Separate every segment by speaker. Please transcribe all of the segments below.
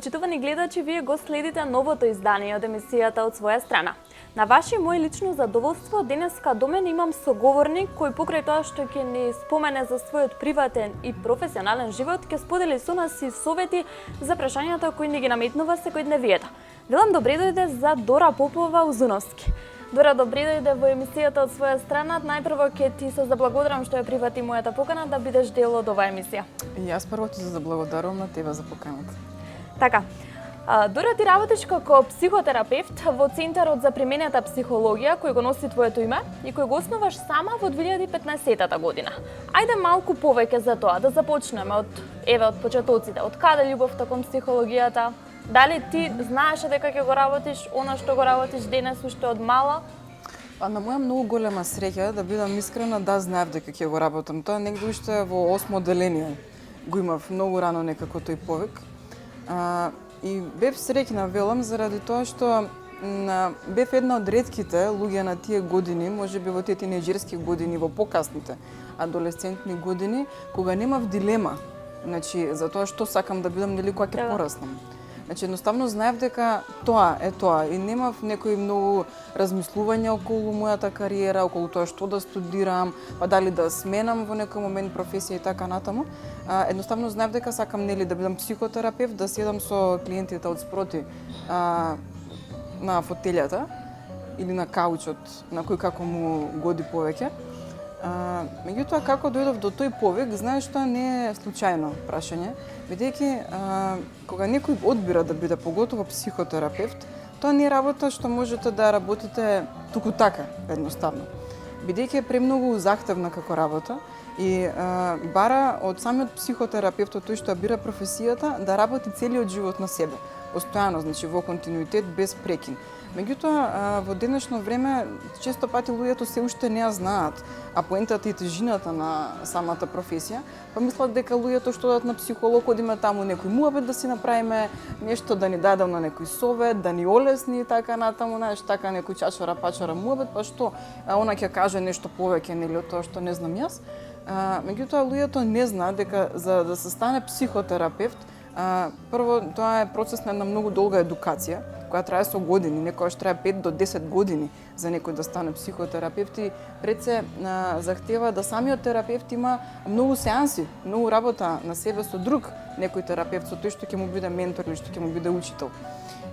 Speaker 1: Почитувани гледачи, вие го следите новото издание од емисијата од своја страна. На ваше и моје лично задоволство, денеска до мене имам соговорник кој покрај тоа што ќе ни спомене за својот приватен и професионален живот, ќе сподели со нас и совети за прашањата кои ни ги наметнува секојдневието. Велам добре дојде за Дора Попова Узуновски. Дора, добре дојде во емисијата од своја страна. Најпрво ќе ти се заблагодарам што ја прифати мојата покана да бидеш дел од оваа емисија.
Speaker 2: И јас прво ти се заблагодарувам на тебе за поканата.
Speaker 1: Така. Дора, ти работиш како психотерапевт во Центарот за применета психологија кој го носи твоето име и кој го основаш сама во 2015 година. Ајде малку повеќе за тоа, да започнеме од почетоците. Од каде љубовта кон психологијата? Дали ти знаеше дека ќе го работиш она што го работиш денес уште од мала?
Speaker 2: На моја многу голема среќа, да бидам искрена, да знаев дека ќе го работам. Тоа негде уште во 8 одделение го имав многу рано некако тој повик. И бев среќна, велам, заради тоа што бев една од ретките луѓе на тие години, можеби во тие тинеџерски години, во покасните адолесцентни години, кога немав дилема, за тоа што сакам да бидам, нели кога ќе пораснам. Едноставно знаев дека тоа е тоа и немав некои многу размислувања околу мојата кариера, околу тоа што да студирам, па дали да сменам во некој момент професија и така натаму. Едноставно знаев дека сакам да бидам психотерапевт, да седам со клиентите од спроти на фотелјата или на каучот, на кој како му годи повеќе. Меѓутоа, како дојдов до тој повик, знаеш, тоа не е случајно прашање, бидејќи кога некој одбира да биде поготово психотерапевт, тоа не е работа што можете да работите туку така, едноставно. Бидејќи е премногу захтевна како работа и бара од самиот психотерапевт, тој што бира професијата, да работи целиот живот на себе, постојано, во континуитет, без прекин. Меѓутоа, во денешно време, често пати луѓето се уште не ја знаат, а поентата и тежината на самата професија, па мислат дека луѓето што одат на психолог, одиме таму некој муабет да си направиме, нешто да ни дадам на некој совет, да ни олесни и така натаму, знаеш, така некој чачора-пачора муабет, па што она ќе каже нешто повеќе нели од тоа што не знам јас. Меѓутоа, луѓето не знаат дека за да се стане психотерапевт, прво тоа е процес на една многу долга едукација, која трае со години, некогаш трае 5 до 10 години за некој да стане психотерапевт и пред се захтева да самиот терапевт има многу сеанси, многу работа на себе со друг некој терапевт, со тој што ќе му биде ментор или што ќе му биде учител.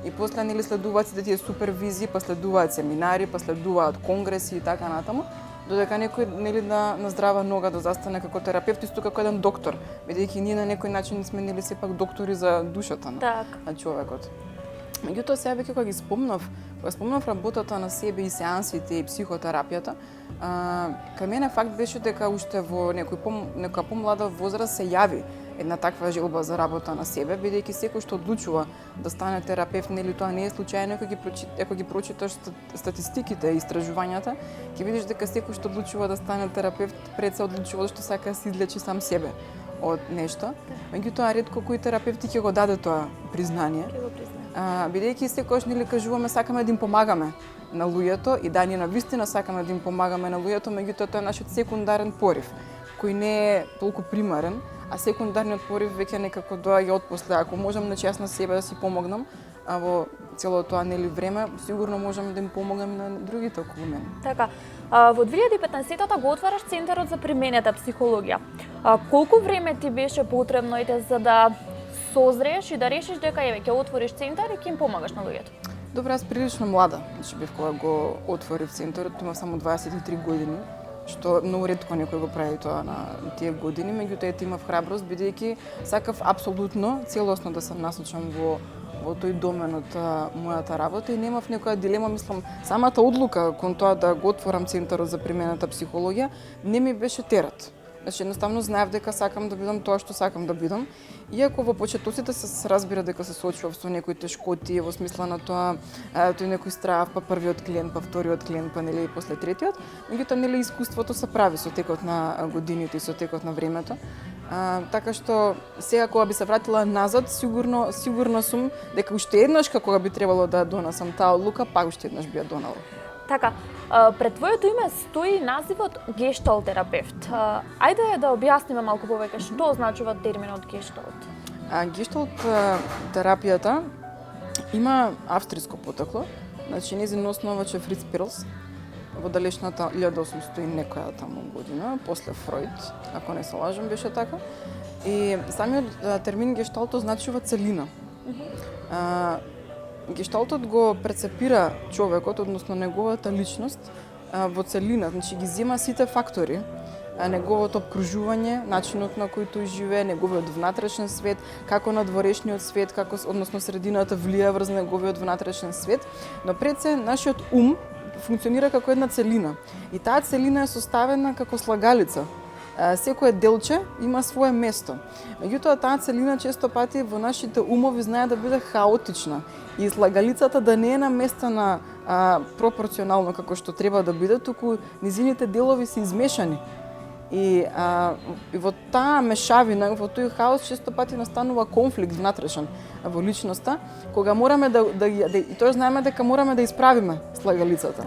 Speaker 2: И после следуваат сите тие супервизии, па следуваат семинари, па следуваат конгреси и така натаму, додека некој на здрава нога да застане како терапевт, исто како еден доктор, бидејќи ние на некој начин сме сепак доктори за душата на човекот. Меѓутоа, сега веќе кога спомнав работата на себе и сеансите и психотерапијата, кај мене факт беше дека уште во некоја помлада возраст се јави една таква желба за работа на себе, бидејќи секој што одлучува да стане терапевт, тоа не е случајно, ако ги прочиташ статистиките и истражувањата, ќе видиш дека секој што одлучува да стане терапевт пред се одлучува што сака да се излечи сам себе од нешто. Меѓутоа, ретко кој терапевти ќе го даде тоа признание. Бидејќи секогаш кажуваме сакаме да им помагаме на луѓето и да, ние навистина сакаме да им помагаме на луѓето, меѓутоа тоа е нашиот секундарен порив, кој не е толку примарен, а секундарниот порив веќе некако доаѓа отпосле. Ако можам јас на себе да си помогнам, во цело тоа време, сигурно можам да им помогнам на другите околу мене.
Speaker 1: Така, во 2015 го отвараш Центарот за применета психологија. Колку време ти беше потребно за да созрееш и да решиш дека ќе отвориш центар и ќе им помагаш на луѓето?
Speaker 2: Добре, аз прилично млада, бев кога го отворив центарот, имав само 23 години, што многу ретко некој го прави тоа на тие години, меѓутоа имав храброст, бидејќи сакав апсолутно целосно да се насочам во тој домен од мојата работа и немав некоја дилема, мислам, самата одлука кон тоа да го отворам Центарот за применета психологија не ми беше терет. Едноставно знаев дека сакам да бидам тоа што сакам да бидам. Иако во почетоците се разбира дека се соочував со некои тешкоти во смисла на тоа, тој некој страв, па првиот клиент, па вториот клиент, па и после третиот, меѓутоа искуството се прави со текот на годините и со текот на времето. Така што сега кога би се вратила назад, сигурно сум дека уште еднаш кога би требало да донесам таа одлука, пак уште еднаш би ја донела.
Speaker 1: Така, пред твоето име стои називот гешталт терапевт. Ајде да објасниме малку повеќе што означува терминот гешталт.
Speaker 2: Гешталт терапијата има австриско потекло. Значи, незин основач е Фриц Перлс во далечната 1800 и некоја таму година, после Фройд, ако не се лажам, беше така. И самиот термин гешталт означува целина. Гешталтот го прецепира човекот, односно неговата личност, во целина, значи ги зема сите фактори, неговото обкружување, начинот на кој тој живее, неговиот внатрешен свет, како надворешниот свет, како односно средината влија врз неговиот внатрешен свет, но пред се нашиот ум функционира како една целина. И таа целина е составена како слагалица. Секое делче има свое место. Меѓутоа, таа целина често пати во нашите умови знае да биде хаотична и слагалицата да не е наместена пропорционално како што треба да биде, туку низините делови се измешани. И во таа мешавина, во тој хаос, често пати настанува конфликт внатрешен во личноста, кога мораме и тоа знаеме дека мораме да исправиме слагалицата.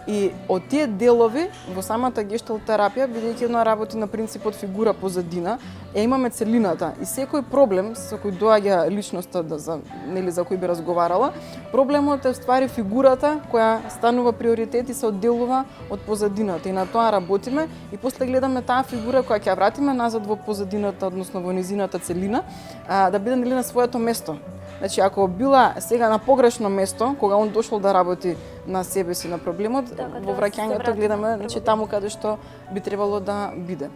Speaker 2: И од тие делови во самата гешталт терапија, бидејќи една работи на принципот фигура позадина, имаме целината и секој проблем со кој доаѓа личноста за кој би разговарала, проблемот е ствари фигурата која станува приоритет и се одделува од позадината и на тоа работиме и после гледаме таа фигура која ќе ја вратиме назад во позадината, односно во низината целина, да биде на своето место. Значи, ако била сега на погрешно место, кога он дошол да работи на себе си на проблемот, во враќањето гледаме таму каде што би требало да биде.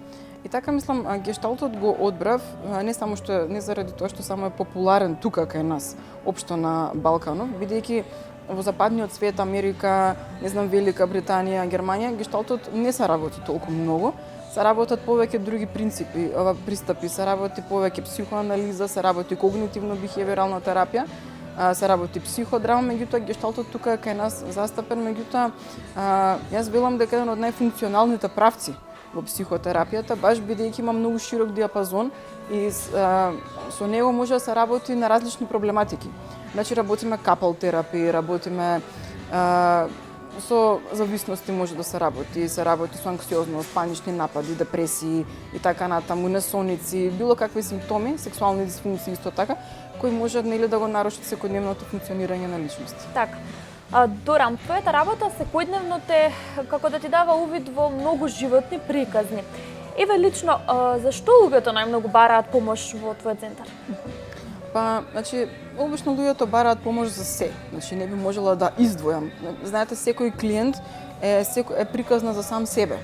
Speaker 2: И така мислам, гешталтот го одбрав не само што не заради тоа што само е популарен тука кај нас, општо на Балканот, бидејќи во западниот свет, Америка, Велика Британија, Германија, гешталтот не се работи толку многу. Се работат повеќе други пристапи, се работи повеќе психоанализа, се работи когнитивно-бихевиорална терапија, се работи психодрама, меѓутоа гешталтот тука е кај нас застапен, меѓутоа јас велам дека еден од најфункционалните правци во психотерапијата, баш бидејќи има многу широк диапазон и со него може да се работи на различни проблематики. Значи работиме капал терапија, работиме со зависности може да се работи со анксиозност, панични напади, депресии и така натаму, несоници, било какви симптоми, сексуални дисфункции исто така, кои може да го нарушат секојдневното функционирање на личност.
Speaker 1: Така. Доран, твојата работа секојдневно те како да ти дава увид во многу животни приказни. Еве лично, зашто луѓето најмногу бараат помош во твојот центар?
Speaker 2: Значи, обично луѓето бараат помош за се. Значи, не би можела да издвојам. Знаете, секој клиент е приказна за сам себе.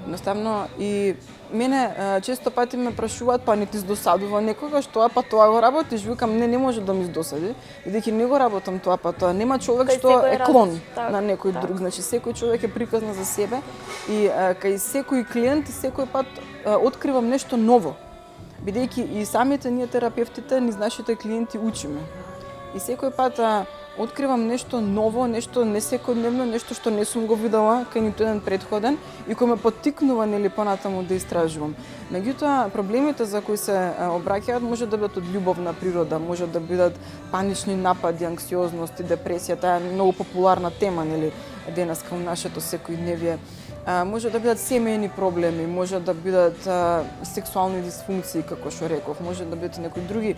Speaker 2: Едноставно, и мене често пати ме прашуваат, не ти издосадува некогаш тоа, тоа го работиш, викам, не може да ми издосади, бидејќи не го работам тоа, тоа. Нема човек што е клон на некој друг. Значи, секој човек е приказна за себе и кај секој клиент секој пат откривам нешто ново. Бидејќи и самите ние терапевтите низ нашите клиенти учиме. И секој пат откривам нешто ново, нешто несекојдневно, нешто што не сум го видела кај ниту еден претходен и кој ме поттикнува понатаму да истражувам. Меѓутоа, проблемите за кои се обраќаат може да бидат од љубовна природа, може да бидат панични напади, анксиозност и депресија, таа е многу популарна тема, денеска во нашето секојдневие. Може да бидат семејни проблеми, може да бидат сексуални дисфункции, како што реков, може да бидат и некои други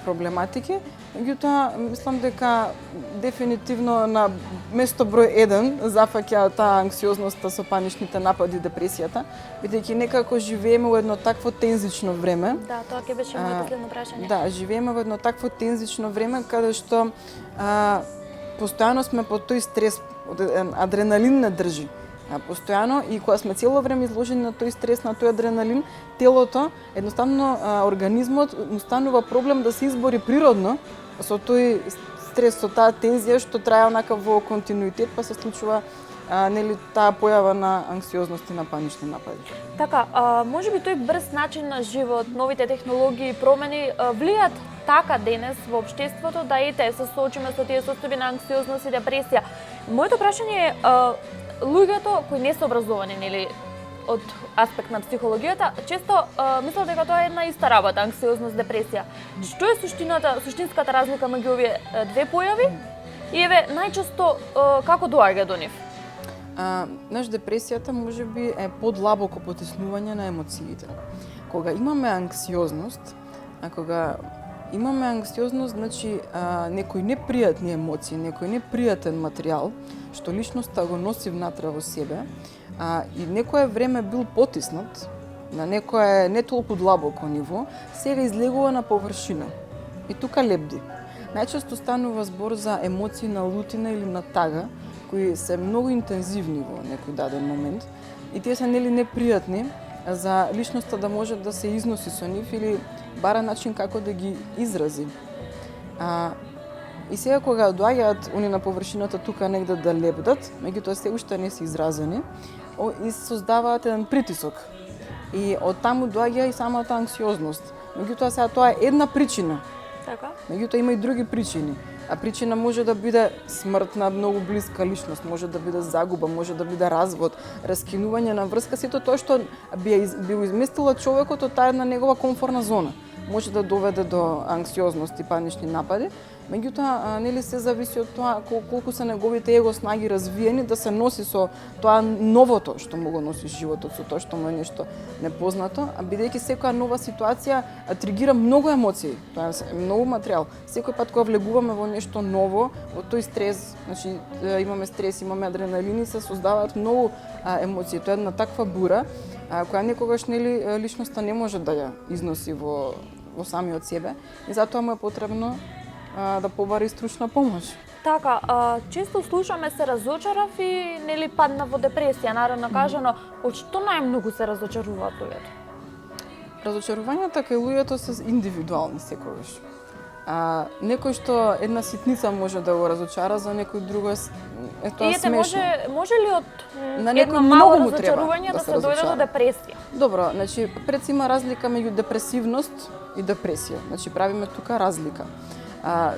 Speaker 2: проблематики. Меѓутоа, мислам дека дефинитивно на место број 1 зафаќа таа анксиозноста со паничните напади и депресијата, бидејќи некако живееме во едно такво тензично време.
Speaker 1: Да, тоа ќе беше моето следно прашање.
Speaker 2: Да, живееме во едно такво тензично време каде што постојано сме под тој стрес, адреналин не држи. Постојано и кога сме цело време изложени на тој стрес, на тој адреналин, телото, едноставно организмот станува проблем да се избори природно со тој стрес, со таа тензија што трае онака во континуитет, па се случува таа појава на анксиозност и на панични напади.
Speaker 1: Така, можеби тој брз начин на живот, новите технологии и промени влијат така денес во општеството да се соочиме со тие состојби на анксиозност и депресија. Моето прашање е луѓето кои не се образовани, од аспект на психологијата, често мислат дека тоа е една иста работа, анксиозност, депресија. Што е суштинската разлика меѓу овие две појави И еве најчесто како доаѓа до нив?
Speaker 2: Знаеш, депресијата можеби е подлабоко потиснување на емоциите. Кога имаме анксиозност, значи некои непријатни емоции, некој непријатен материјал, што личноста го носи внатре во себе, и некое време бил потиснат на некое не толку длабоко ниво, сега излегува на површина. И тука лебди. Најчесто станува збор за емоции на лутина или на тага, кои се многу интензивни во некој даден момент, и тие се нели непријатни за личноста да може да се износи со нив или бара начин како да ги изрази. И сега кога доаѓаат они на површината тука негде да лебдат, меѓутоа се уште не се изразени, и создаваат еден притисок. И од таму доаѓа и самата анксиозност. Меѓутоа сега тоа е една причина.
Speaker 1: Така?
Speaker 2: Меѓутоа има и други причини. А причина може да биде смрт на многу блиска личност, може да биде загуба, може да биде развод, раскинување на врска, сето тоа што би изместила човекот од таа една негова комфортна зона. Може да доведе до анксиозност и панични напади, меѓутоа нели се зависи од тоа колку се неговите его снаги развиени да се носи со тоа новото што му го носи животот, со тоа што му е нешто непознато, а бидејќи секоја нова ситуација тригира многу емоции, тоа е многу материјал. Секој пат кога влегуваме во нешто ново, во тој стрес, значи имаме стрес, имаме адреналини, се создаваат многу емоции. Тоа е една таква бура која некогаш нели личноста не може да ја износи во самиот себе и затоа му е потребно да побари стручна помош.
Speaker 1: Така, често слушаме се разочарав и нели падна во депресија, наравно кажано, од што најмногу се разочаруваат луѓето?
Speaker 2: Разочарувањата кај луѓето се индивидуални секогаш. Некој што една ситница може да го разочара, за некој друго е тоа смешно.
Speaker 1: Може ли од
Speaker 2: На
Speaker 1: едно
Speaker 2: некој
Speaker 1: мало
Speaker 2: многу му треба
Speaker 1: разочарување да се дојде до
Speaker 2: разочара.
Speaker 1: депресија?
Speaker 2: Добро, значи пред има разлика меѓу депресивност и депресија. Значи правиме тука разлика.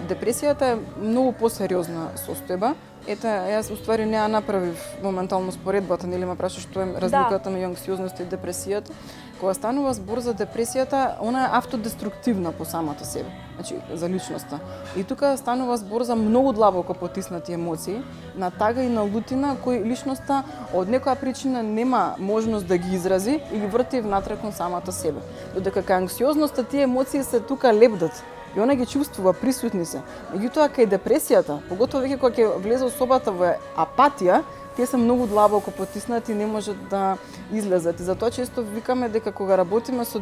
Speaker 2: Депресијата е многу посериозна состојба. Ете, јас уствари не ја направив моментално споредбата, нели ме прашаш што е разликата меѓу анксиозноста и депресијата. Кога станува збор за депресијата, она е автодеструктивна по самата себе, значи за личноста. И тука станува збор за многу длабоко потиснати емоции, на тага и на лутина кои личноста од некоја причина нема можност да ги изрази и ги врти внатре кон самата себе. Додека кај анксиозноста тие емоции се тука лебдат и она ги чувствува, присутни се. Меѓутоа кај депресијата, поготово веќе кога ќе влезе особата во апатија, тие се многу длабоко потиснати и не можат да излезат. И затоа често викаме дека кога работиме со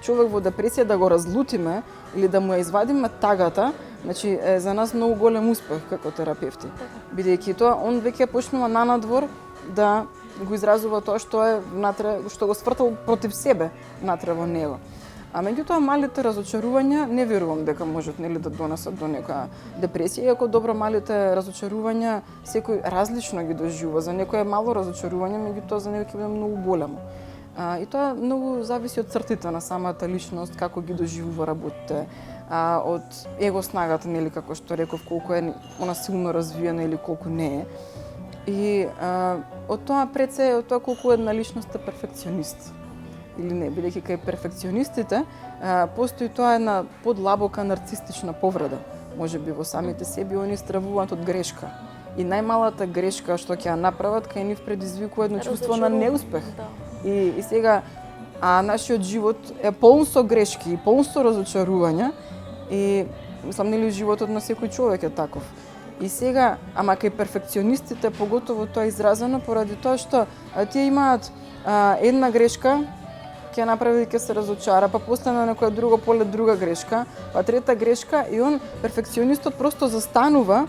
Speaker 2: човек во депресија да го разлутиме или да му ја извадиме тагата, значи е за нас многу голем успех како терапевти. Бидејќи тоа он веќе почнува нанадвор да го изразува тоа што е внатре, што го свртал против себе внатре во него. А меѓутоа малите разочарувања не верувам дека можат нели да донесат до некоја депресија, иако добро малите разочарувања секој различно ги доживува. За некој е мало разочарување, меѓутоа за некој ќе биде многу големо. И тоа многу зависи од цртите на самата личност, како ги доживува работите, од его снагата, нели како што реков, колку е она силно развиена или колку не е. И од тоа пред се, од тоа колку една личност е перфекционист или не, бидејќи кај перфекционистите постои тоа една подлабока нарцистична повреда. Можеби во самите себе они стравуваат од грешка. И најмалата грешка што ќе ја направат кај нив предизвикува едно чувство на неуспех.
Speaker 1: Да.
Speaker 2: И сега нашиот живот е полн со грешки и полн со разочарувања и мислам нели животот на секој човек е таков. И сега, ама кај перфекционистите поготово тоа е изразено поради тоа што тие имаат една грешка, ќе направи ќе се разочара, па после на некоја друга поле друга грешка, па трета грешка и он перфекционистот просто застанува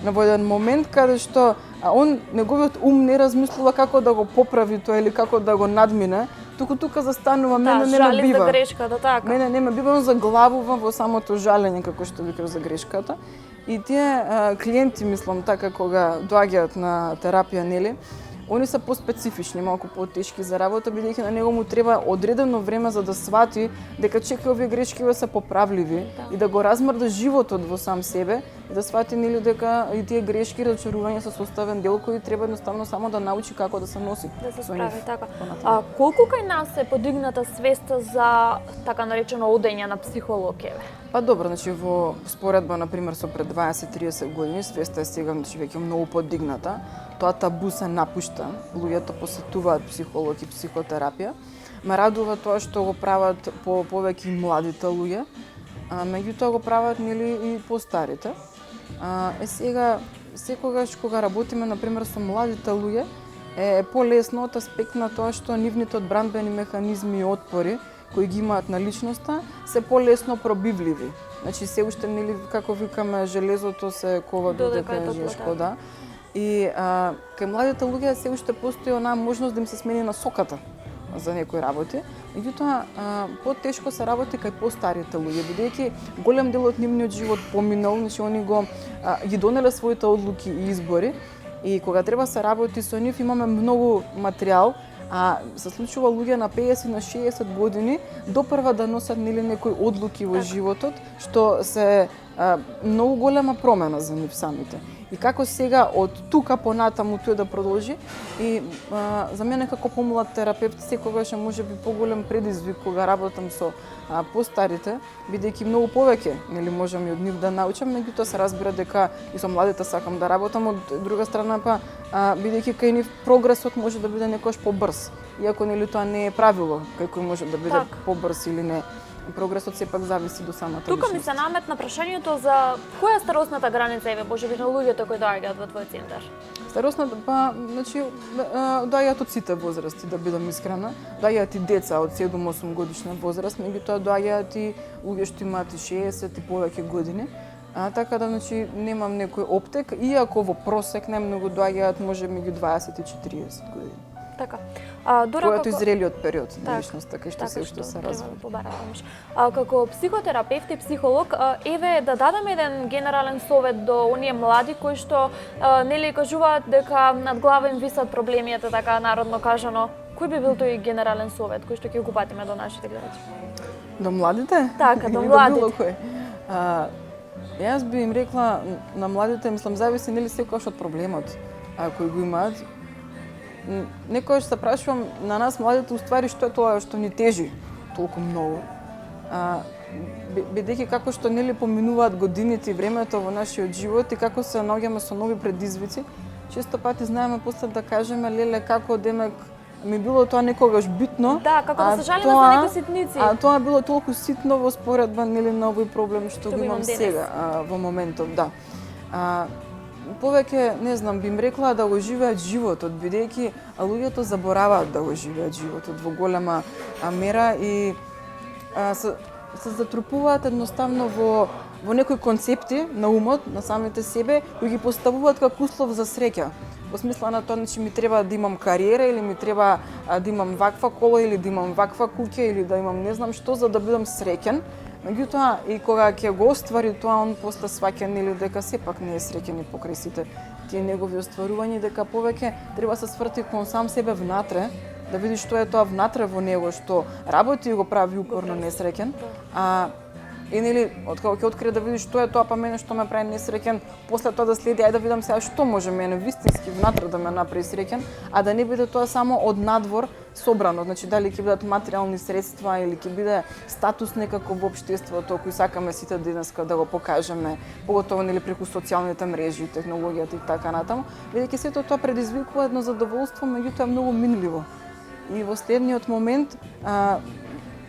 Speaker 2: во еден момент каде што он неговиот ум не размислува како да го поправи тоа или како да го надмине, туку тука застанува, мене не ме бива.
Speaker 1: За грешката, така.
Speaker 2: Мене не ме бива, он заглавува во самото жалење како што викаш за грешката. И тие клиенти, мислам така, кога доаѓаат на терапија, нели, они се поспецифични, малку потешки за работа, бидејќи на него му треба одредено време за да свати дека чека овие грешки се поправливи и да го размрда животот во сам себе, и да свати нели дека и тие грешки и разочарувања се составен дел кој треба едноставно само да научи како да се носи.
Speaker 1: Да се
Speaker 2: со
Speaker 1: справи
Speaker 2: нив
Speaker 1: така.
Speaker 2: понатаму.
Speaker 1: Колку кај нас е подигната свеста за така наречено одење на психолог еве?
Speaker 2: Па добро, значи во споредба на пример со пред 20-30 години свеста е сега значи веќе многу подигната. Тоа табу се напушта, луѓето посетуваат психолог и психотерапија. Ме радува тоа што го прават повеќе и младите луѓе, меѓутоа го прават нели и постарите. Сега секогаш кога работиме на пример со младите луѓе е полесно од аспект на тоа што нивните одбранбени механизми и отпори кои ги имаат на личноста се полесно пробивливи. Значи се уште нели како викаме железото се кова додека е жешко, да. И кај младите луѓе се уште постои онаа можност да им се смени насоката за некои работи. Меѓутоа, потешко се работи кај постарите луѓе, бидејќи голем дел од нивниот живот поминал, значи они ги донеле своите одлуки и избори и кога треба се работи со нив имаме многу материјал, се случува луѓе на 50 на 60 години допрва да носат нели некои одлуки во животот, што се многу голема промена за нив самите. И како сега од тука понатаму тој да продолжи и за мене како помлад терапевт секогаш е можеби поголем предизвик кога работам со постарите, бидејќи многу повеќе нели можам и од нив да научам, меѓутоа се разбира дека и со младите сакам да работам, од друга страна па бидејќи кај нив прогресот може да биде некош побрз, иако нели тоа не е правило кај кој може да биде побрз или не. Прогресот сепак зависи до самата личност.
Speaker 1: Тука ми се наметна прашањето за која е старосната граница еве можеби на луѓето кои доаѓаат во твој центар?
Speaker 2: Старосната па значи доаѓаат од сите возрасти, да бидам искрена. Доаѓаат и деца од 7-8 годишна возраст, меѓутоа доаѓаат и луѓе што имаат и 60 и повеќе години. Така да значи немам некој оптек, иако во просек најмногу доаѓаат може меѓу 20 и 40 години.
Speaker 1: Така.
Speaker 2: Којато изрелиот период на личноста, кај што се уште се развива.
Speaker 1: Како психотерапевт и психолог, еве да дадам еден генерален совет до оние млади кои што нели кажуваат дека над глава им висат проблемите, така народно кажано. Кој би бил тој генерален совет кој што ќе го патиме до нашите гледачи?
Speaker 2: До младите?
Speaker 1: Така, до младите.
Speaker 2: Јас би им рекла на младите, мислам, зависи нели секојаш од проблемот кој го имаат. Некојаш се прашувам на нас младите уствари што е тоа што ни тежи толку многу. Бидејќи како што нели поминуваат годините и времето во нашиот живот и како се наоѓаме со нови предизвици, често пати знаеме после да кажеме леле како демек ми било тоа некогаш битно.
Speaker 1: Да, како да се жалиме за некои ситници.
Speaker 2: Тоа било толку ситно во споредба нели на овој проблем што го имам сега во моментов, да. Повеќе, не знам, би им рекла да го живеат животот, бидејќи луѓето забораваат да го живеат животот во голема мера и се затрупуваат едноставно во некои концепти на умот, на самите себе, кои ги поставуваат како услов за среќа. Во смисла на тоа, значи ми треба да имам кариера или ми треба да имам ваква кола или да имам ваква куќа или да имам не знам што за да бидам среќен. Меѓутоа, и кога ќе го оствари тоа, он после сваќа нели дека сепак не е среќен и покрај сите тие негови остварувања, дека повеќе треба се сврти кон сам себе внатре, да види што е тоа внатре во него што работи и го прави упорно несреќен. И нели, откако ќе открие да види што е тоа па мене што ме прави несреќен, после тоа да следи ајде да видам сега што може мене вистински внатре да ме направи среќен, а да не биде тоа само од надвор собрано, значи дали ќе бидат материјални средства или ќе биде статус некако во општеството кој сакаме сите денеска да го покажеме, поготово нели преку социјалните мрежи, технологијата и така натаму, бидејќи сето тоа предизвикува едно задоволство, меѓутоа многу минливо. И во следниот момент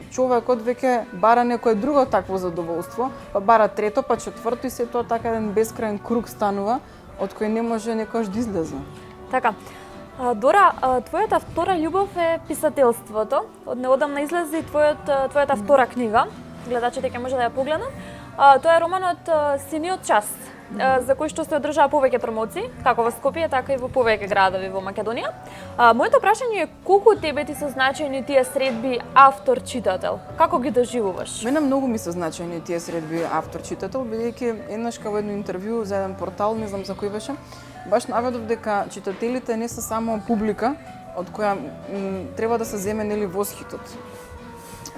Speaker 2: човекот веќе бара некое друго такво задоволство, па бара трето, па четврто и се тоа така еден бескрајен круг станува од кој не може некош да излезе.
Speaker 1: Така. Дора, твојата втора љубов е писателството. Од неодамна излезе и твојата втора книга. Гледачите ќе може да ја погледнат. Тоа е романот Синиот час, за кој што се одржаа повеќе промоции, како во Скопје, така и во повеќе градови во Македонија. Моето прашање е колку тебе ти се значајни тие средби автор-читател? Како ги доживуваш?
Speaker 2: Мене многу ми се значајни тие средби автор-читател, бидејќи еднаш во едно интервју за еден портал, не знам за кој беше, баш наведов дека читателите не се само публика од која треба да се земе нели восхитот.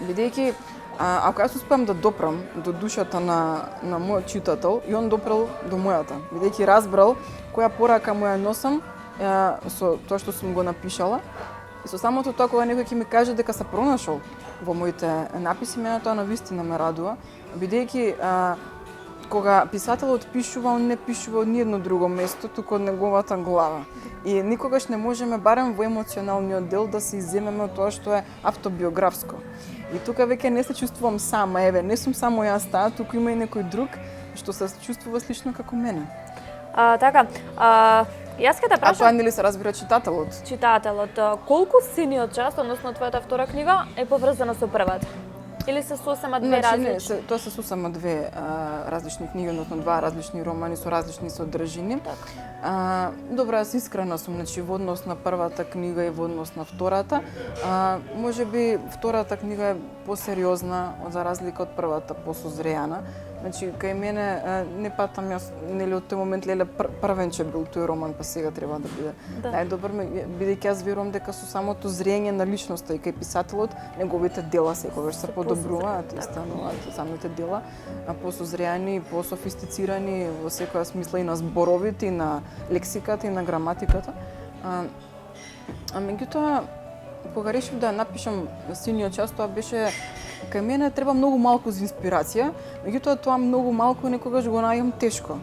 Speaker 2: Бидејќи Ако јас успеам да допрам до душата на мојот читател и он допрел до мојата, бидејќи разбрал која порака му ја носам со тоа што сум го напишала, и со самото тоа кога некој ќе ми каже дека се пронашол во моите написи, мене тоа навистина ме радува, бидејќи кога писателот пишува, он не пишува од ниедно друго место, туку од неговата глава. И никогаш не можеме, барем во емоционалниот дел, да се изземеме од тоа што е автобиографско. И тука веќе не се чувствувам сама, еве, не сум само јас таа, туку има и некој друг што се чувствува слично како мене.
Speaker 1: Така, јас ќе те
Speaker 2: А тоа
Speaker 1: прашам
Speaker 2: нели се разбира читателот?
Speaker 1: читателот, колку синиот час, односно твојата втора книга, е поврзана со првата? Или се сосема две различни?
Speaker 2: Тоа се сосема две различни книги, односно два различни романи со различни содржини. Добро, јас искрена сум, значи во однос на првата книга и во однос на втората. Можеби втората книга е посериозна, за разлика од првата, посозрејана. Значи, кај мене не патам јас, нели од тој момент леле првенче бил тој роман, па сега треба да биде најдобар, бидејќи јас верувам дека со самото зрење на личноста и кај писателот, неговите дела секогаш се подобруваат и стануваат самите дела посозреани, пософистицирани во секоја смисла и на зборовите, и на лексиката, и на граматиката. Меѓутоа, кога решив да напишам Синиот час, тоа беше кај мене треба многу малку за инспирација, меѓутоа тоа многу малку некогаш го најам тешко.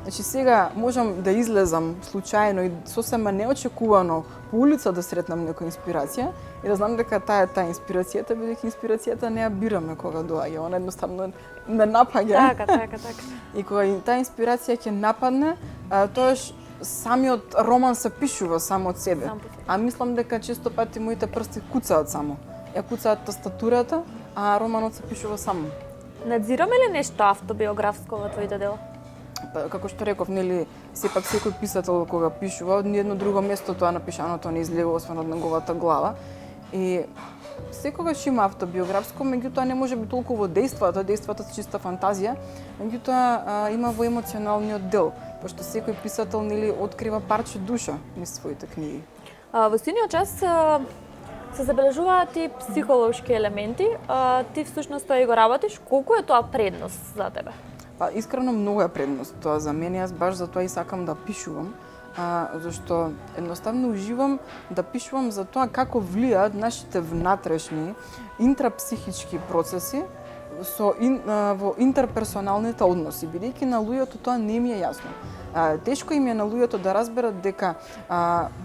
Speaker 2: Значи сега можам да излезам случајно и сосема неочекувано по улица да сретнам некоја инспирација и да знам дека таа е таа инспирацијата, бидејќи инспирацијата не ја бираме кога доаѓа, она едноставно не напаѓа.
Speaker 1: Така.
Speaker 2: И кога таа инспирација ќе нападне, тоаш самиот роман се пишува само од себе. А мислам дека често пати моите прсти куцаат само. Ја куцаат тастатурата, а романот се пишува само.
Speaker 1: Надзираме ли нешто автобиографско во твоите дела?
Speaker 2: Како што реков, нели, сепак секој писател кога пишува, од ниедно друго место тоа напишаното не излегува освен од неговата глава. И секогаш има автобиографско, меѓутоа не може би толку во дејствата се чиста фантазија, меѓутоа има во емоционалниот дел, пошто секој писател нели открива парче душа низ своите книги.
Speaker 1: Во Синиот час се забележуваат и психолошки елементи, ти всушност тоа и го работиш, колку е тоа предност за тебе?
Speaker 2: Па искрено многу е предност тоа за мене, јас баш за тоа и сакам да пишувам, зашто едноставно уживам да пишувам за тоа како влијаат нашите внатрешни интрапсихички процеси во интерперсоналните односи, бидејќи на луѓето тоа не ми е јасно. Тешко им е на луѓето да разберат дека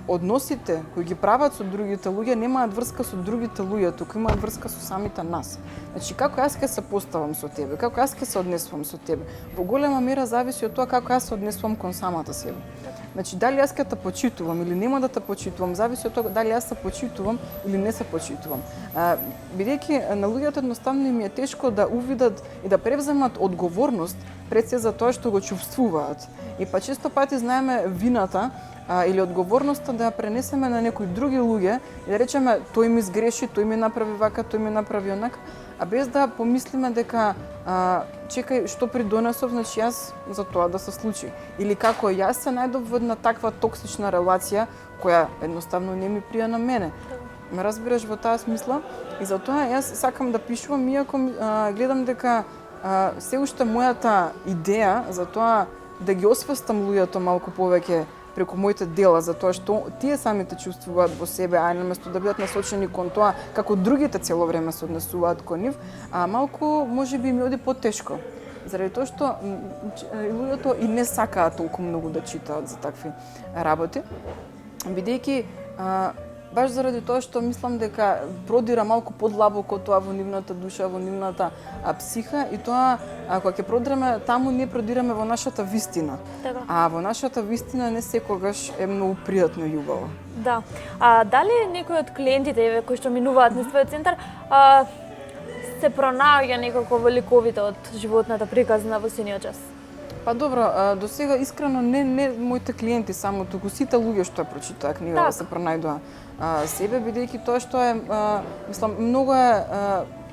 Speaker 2: односите кои ги прават со другите луѓе немаат врска со другите луѓе, туку имаат врска со самите нас. Значи, како јас ќе се поставам со тебе, како јас ќе се однесувам со тебе, во голема мера зависи од тоа како јас се однесувам кон самата себе. Значи, дали јас ќе те почитувам или нема да те почитувам, зависи од тоа дали јас се почитувам или не се почитувам. Бидејќи на луѓето едноставно им е тешко да увидат и да превземат одговорност пред се за тоа што го чувствуваат. И па често пати знаеме вината или одговорноста да ја пренесеме на некои други луѓе и да речеме тој ми сгреши, тој ми направи вака, тој ми направи онака, а без да помислиме дека чекај што придонесов, значи јас за тоа да се случи. Или како јас се најдов во една таква токсична релација која едноставно не ми прија на мене. Ме разбираш во таа смисла? И затоа јас сакам да пишувам, иако гледам дека се уште мојата идеја за тоа да ги освестам луѓето малку повеќе преку моите дела, за тоа што тие самите чувствуваат во себе, а наместо да бидат насочени кон тоа како другите цело време се однесуваат кон нив, малку можеби ми оди потешко. Заради тоа што луѓето и не сакаат толку многу да читаат за такви работи, бидејќи баш заради тоа што мислам дека продира малку подлабоко тоа во нивната душа, во нивната психа и тоа кога ќе продиреме таму не продираме во нашата вистина. А во нашата вистина не секогаш е многу пријатно и убаво.
Speaker 1: Да. Дали некој од клиентите кои што минуваат низ твојот центар се пронаоѓа некако во ликовите од животната приказна во Синиот час?
Speaker 2: Па добро, до сега искрено не моите клиенти само, туку сите луѓе што ја прочитаа книгата се пронајдоа себе, бидејќи тоа што е, мислам, многу е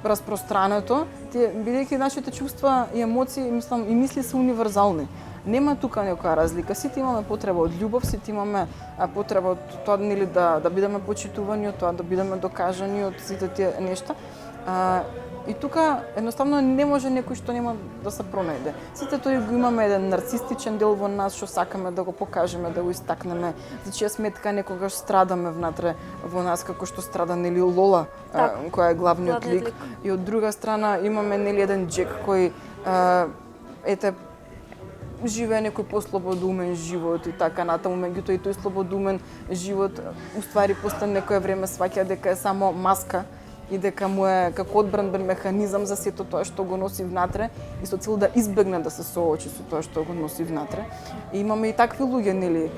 Speaker 2: распространето, бидејќи нашите чувства и емоции, мислам, и мисли се универзални. Нема тука некоја разлика. Сите имаме потреба од љубов, сите имаме потреба од тоа нели да бидеме почитувани, од тоа да бидеме докажани од сите тие нешта. И тука едноставно не може некој што нема да се пронајде. Сите тој го имаме еден нарцистичен дел во нас што сакаме да го покажеме, да го истакнеме. За чија сметка некогаш страдаме внатре во нас како што страда нели Лола, која е главниот лик. И од друга страна имаме нели еден Джек кој живее некој послободумен живот и така натаму, меѓутоа и тој слободумен живот уствари после некое време сваќа дека е само маска и дека му е како одбранбен механизам за сето тоа што го носи внатре и со цел да избегне да се соочи со тоа што го носи внатре. И имаме и такви луѓе, нели,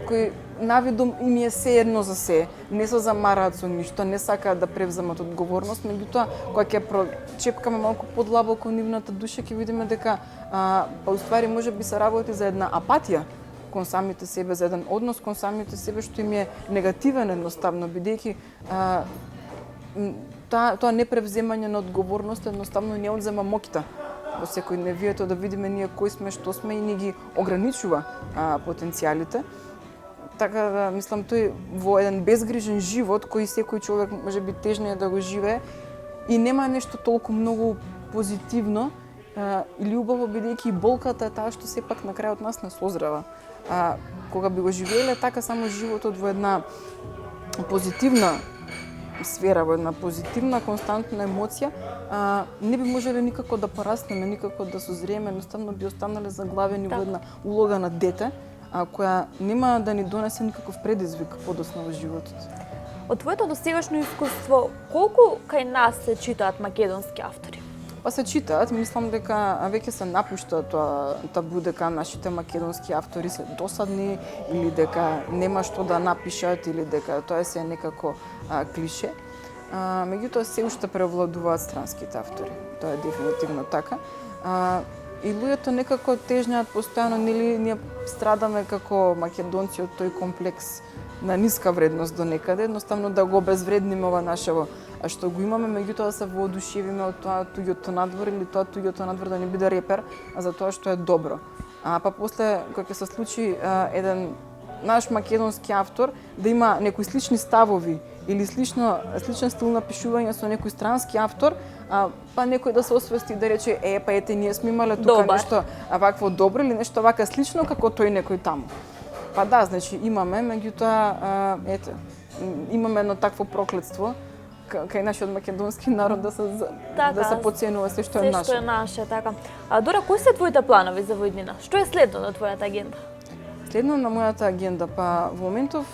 Speaker 2: кои навидом им е се едно за се, не се замараат со ништо, не сакаат да превземат одговорност, меѓутоа кога ќе прочепкаме малку подлабоко нивната душа ќе видиме дека па уствари можеби се работи за една апатија кон самите себе, за еден однос кон самите себе што им е негативен едноставно, бидејќи тоа непревземање на одговорност едноставно не одзема моќта во секој невието да видиме ние кои сме, што сме и ни ги ограничува потенцијалите. Така да мислам тој во еден безгрижен живот кој секој човек можеби тежно е да го живее и нема нешто толку многу позитивно или убаво, бидејќи болката е таа што сепак на крајот нас не созрева. Кога би го живееле така само животот во една позитивна сфера, во една позитивна, константна емоција, не би можеле никако да пораснеме, никако да созрееме, едноставно би останале заглавени во една улога на дете, која нема да ни донесе никаков предизвик подоцна во животот.
Speaker 1: Од твоето досегашно искуство, колку кај нас се читаат македонски автори?
Speaker 2: Па се читаат, мислам дека веќе се напушта тоа табу дека нашите македонски автори се досадни или дека нема што да напишат или дека тоа се некако клише. Меѓутоа се уште превладуваат странските автори. Тоа е дефинитивно така. И луѓето некако тежнеат постојано, нели ние страдаме како македонци од тој комплекс на ниска вредност до некаде, едноставно да го обезвредниме ова нашево што го имаме, меѓутоа да се воодушевиме од тоа туѓото надвор или тоа туѓото надвор да не биде репер, за тоа што е добро. Па после кога ќе се случи еден наш македонски автор да има некои слични ставови или сличен стил на пишување со некој странски автор, па некој да се освести да рече па ете ние сме имале тука нешто вакво добро или нешто вака слично како тој некој таму. Па да, значи имаме, меѓутоа ете имаме едно такво проклетство кај нашиот македонски народ да се поценува се што е наше.
Speaker 1: Се што е наше, така. Дора, кои се твоите планови за во иднина? Што е следно на твојата агенда?
Speaker 2: Следно на мојата агенда, па во моментов,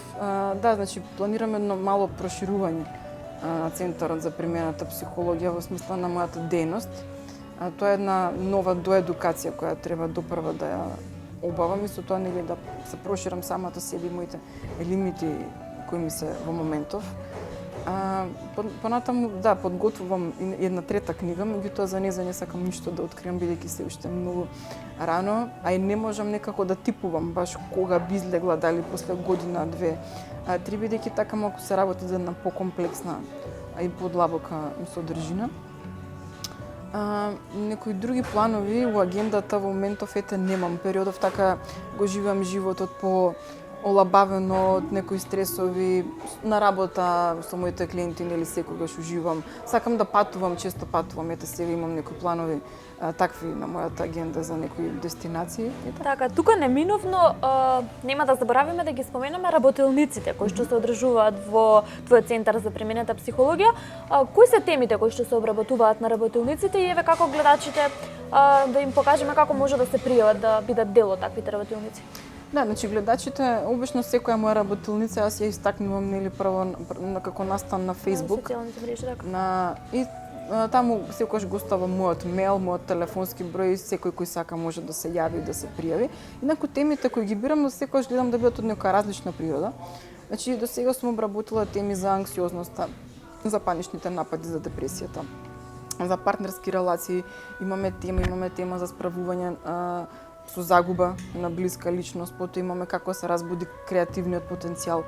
Speaker 2: да, значи планираме едно мало проширување на Центарот за примената психологија во смисла на мојата дејност. Тоа е една нова доедукација која треба допрва да ја обавам и со тоа нели да се проширам самата себе и моите лимити кои ми се во моментов. Понатаму, да, подготвувам една трета книга, меѓутоа за неја не сакам ништо да откриам, бидејќи се уште многу рано, а и не можам некако да типувам баш кога би излегла, дали после година, две, три, бидејќи така малку се работи за една покомплексна и подлабока содржина. Некои други планови во агендата во моментов немам. Периодов така го живеам животот по олабавено од некои стресови на работа со моите клиенти, нели секогаш уживам. Сакам да патувам, често патувам, сега имам некои планови такви на мојата агенда за некои дестинации.
Speaker 1: Така, тука неминовно нема да заборавиме да ги споменаме работилниците кои што се одржуваат во твојот Центар за применета психологија. Кои се темите кои што се обработуваат на работилниците и еве како гледачите да им покажеме како може да се пријават да бидат дел од таквите работилници?
Speaker 2: Да, значи гледачите, обично секоја моја работилница јас ја истакнувам нели прво како настан на Facebook.
Speaker 1: Социјалните мрежи, така.
Speaker 2: И таму секогаш го оставам мојот мејл, мојот телефонски број, секој кој сака може да се јави и да се пријави. Инаку темите кои ги бирам, секогаш гледам да бидат од нека различна природа. Значи до сега сум обработила теми за анксиозноста, за паничните напади, за депресијата, за партнерски релации, имаме тема за справување со загуба на блиска личност, потоа имаме како се разбуди креативниот потенцијал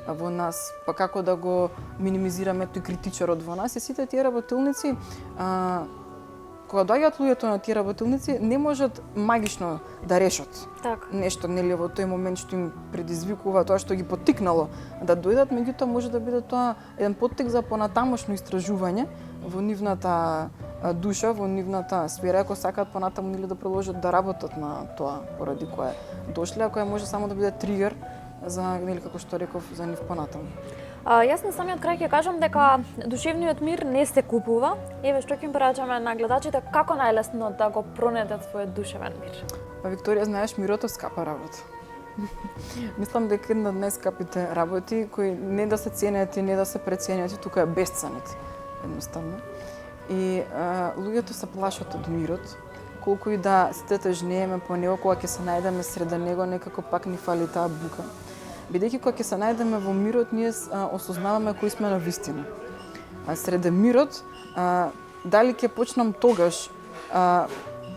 Speaker 2: во нас, па како да го минимизираме тој критичарот во нас и сите тие работилници, кога доаѓаат луѓето на тие работилници, не можат магично да решат нешто, нели во тој момент што им предизвикува тоа што ги поттикнало да дојдат, меѓутоа може да биде тоа еден поттик за понатамошно истражување во нивната душа, во нивната сфера, ако сакаат понатаму или да продолжат да работат на тоа поради кое дошле, а кое може само да биде тригер за, нели како што реков, за нив понатаму.
Speaker 1: Јас на самиот крај ќе кажам дека душевниот мир не се купува. Еве што ќе им порачаме на гледачите како најлесно да го пронедат својот душевен мир.
Speaker 2: Па Викторија, знаеш, мирот е скапа работа. Мислам дека една од најскапите работи кои не да се ценет и не да се преценет, тука е бесценет, едноставно. И луѓето се плашат од мирот, колку и да сите тежнееме по него, кога ќе се најдеме среда него, некако пак ни фали таа бука. Бидејќи кога ќе се најдеме во мирот, ние осознаваме кои сме на вистина. А среде мирот, дали ќе почнам тогаш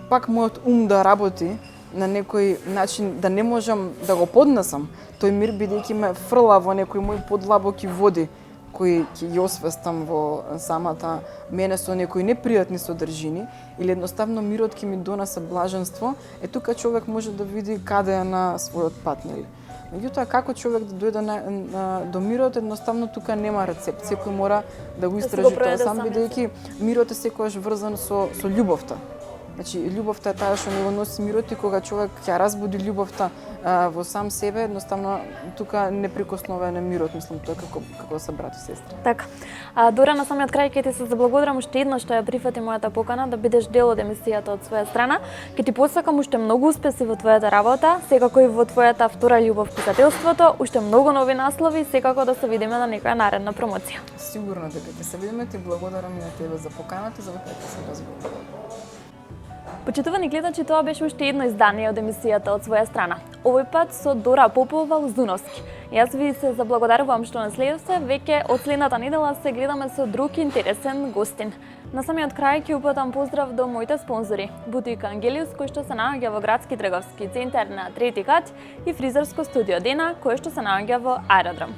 Speaker 2: пак мојот ум да работи на некој начин, да не можам да го поднесам тој мир, бидејќи ме фрла во некои мои подлабоки води, кои ќе ги освестам во самата мене со некои непријатни содржини, или едноставно мирот ќе ми донесе блаженство, тука човек може да види каде е на својот пат, нели? Меѓутоа, како човек да дојде до мирот, едноставно тука нема рецепт. Секој мора да го истражи тоа сам, бидејќи мирот е секогаш врзан со љубовта. Значи, љубовта е таа што него носи мирот, и кога човек ќе разбуди љубовта во сам себе, едноставно тука неприкосновен е мирот, мислам, тоа како се брат и сестра.
Speaker 1: Така. Дора, на самиот крај ќе ти се заблагодарам уште еднаш што ја прифати мојата покана да бидеш дел од емисијата од своја страна. Ќе ти посакам уште многу успеси во твојата работа, секако и во твојата втора љубов писателството, уште многу нови наслови, секако да се видиме на некоја наредна промоција.
Speaker 2: Сигурно дека ќе се видиме, ти благодарам и на тебе за поканата, за дека се разговараме.
Speaker 1: Почитувани гледачи, тоа беше уште едно издание од емисијата од своја страна. Овој пат со Дора Попова Узуновски. Јас ви се заблагодарувам што не следевте, веќе од следната недела се гледаме со друг интересен гостин. На самиот крај ќе упатам поздрав до моите спонзори: Бутик Ангелиус, кој што се наоѓа во градски трговски центар на 3-ти кат, и фризерско студио Дена, кој што се наоѓа во Аеродром.